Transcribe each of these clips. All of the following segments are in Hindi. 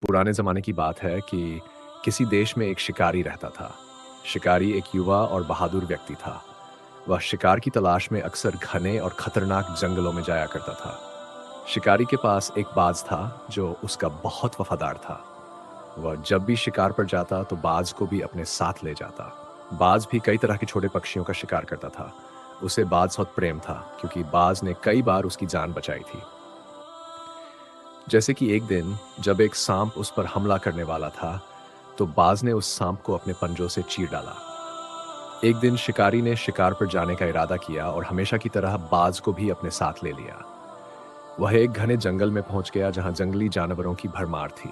पुराने ज़माने की बात है कि किसी देश में एक शिकारी रहता था। शिकारी एक युवा और बहादुर व्यक्ति था। वह शिकार की तलाश में अक्सर घने और खतरनाक जंगलों में जाया करता था। शिकारी के पास एक बाज था जो उसका बहुत वफादार था। वह जब भी शिकार पर जाता तो बाज को भी अपने साथ ले जाता। बाज भी कई तरह के छोटे पक्षियों का शिकार करता था। उसे बाज बहुत प्रेम था क्योंकि बाज ने कई बार उसकी जान बचाई थी। जैसे कि एक दिन जब एक सांप उस पर हमला करने वाला था, तो बाज ने उस सांप को अपने पंजों से चीर डाला। एक दिन शिकारी ने शिकार पर जाने का इरादा किया और हमेशा की तरह बाज को भी अपने साथ ले लिया। वह एक घने जंगल में पहुंच गया जहां जंगली जानवरों की भरमार थी।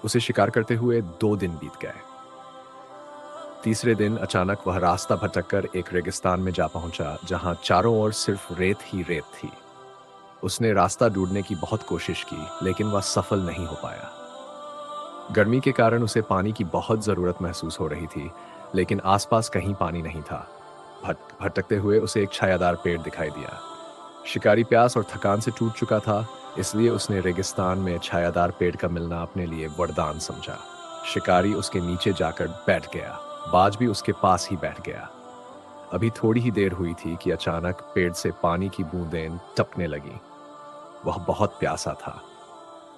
उसे शिकार करते हुए 2 दिन बीत गए। तीसरे दिन अचानक वह रास्ता भटककर एक रेगिस्तान में जा पहुंचा जहां चारों ओर सिर्फ रेत ही रेत थी। उसने रास्ता ढूंढने की बहुत कोशिश की, लेकिन वह सफल नहीं हो पाया। गर्मी के कारण उसे पानी की बहुत ज़रूरत महसूस हो रही थी, लेकिन आसपास कहीं पानी नहीं था। भटकते हुए उसे एक छायादार पेड़ दिखाई दिया। शिकारी प्यास और थकान से टूट चुका था, इसलिए उसने रेगिस्तान में छायादार पेड़ का मिलना अपने लिए वरदान समझा। शिकारी उसके नीचे जाकर बैठ गया। बाज भी उसके पास ही बैठ गया। अभी थोड़ी ही देर हुई थी कि अचानक पेड़ से पानी की बूंदें टपकने लगीं। वह बहुत प्यासा था।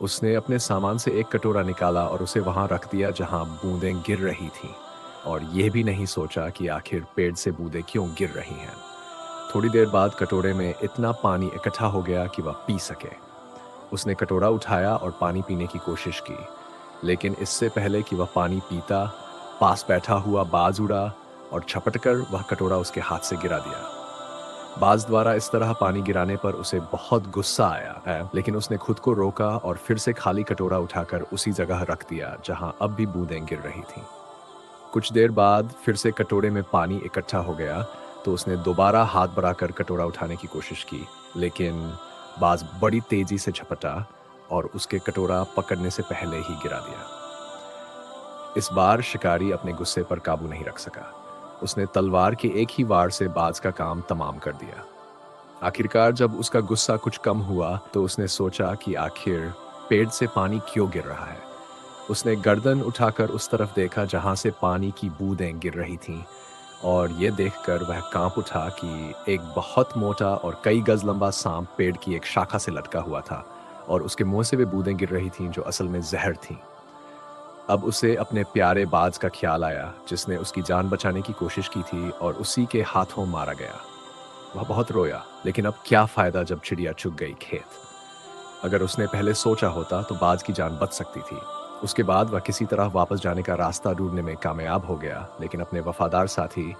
उसने अपने सामान से एक कटोरा निकाला और उसे वहां रख दिया जहां बूंदें गिर रही थीं, और यह भी नहीं सोचा कि आखिर पेड़ से बूंदें क्यों गिर रही हैं। थोड़ी देर बाद कटोरे में इतना पानी इकट्ठा हो गया कि वह पी सके। उसने कटोरा उठाया और पानी पीने की कोशिश की, लेकिन इससे पहले कि वह पानी पीता, पास बैठा हुआ बाज उड़ा और झपटकर वह कटोरा उसके हाथ से गिरा दिया। बाज द्वारा इस तरह पानी गिराने पर उसे बहुत गुस्सा आया है, लेकिन उसने खुद को रोका और फिर से खाली कटोरा उठाकर उसी जगह रख दिया जहां अब भी बूंदें गिर रही थीं। कुछ देर बाद फिर से कटोरे में पानी इकट्ठा हो गया, तो उसने दोबारा हाथ बढ़ाकर कटोरा उठाने की कोशिश की, लेकिन बाज बड़ी तेजी से झपटा और उसके कटोरा पकड़ने से पहले ही गिरा दिया। इस बार शिकारी अपने गुस्से पर काबू नहीं रख सका। उसने तलवार के एक ही वार से बाज का काम तमाम कर दिया। आखिरकार जब उसका गुस्सा कुछ कम हुआ, तो उसने सोचा कि आखिर पेड़ से पानी क्यों गिर रहा है। उसने गर्दन उठाकर उस तरफ देखा जहां से पानी की बूंदें गिर रही थीं, और यह देखकर वह कांप उठा कि एक बहुत मोटा और कई गज लंबा सांप पेड़ की एक शाखा से लटका हुआ था, और उसके मुंह से वे बूंदें गिर रही थीं जो असल में जहर थीं। अब उसे अपने प्यारे बाज का ख्याल आया, जिसने उसकी जान बचाने की कोशिश की थी और उसी के हाथों मारा गया। वह बहुत रोया, लेकिन अब क्या फायदा जब चिड़िया चुग गई खेत। अगर उसने पहले सोचा होता तो बाज की जान बच सकती थी। उसके बाद वह किसी तरह वापस जाने का रास्ता ढूंढने में कामयाब हो गया, लेकिन अपने वफादार साथी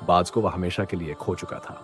बाज को वह हमेशा के लिए खो चुका था।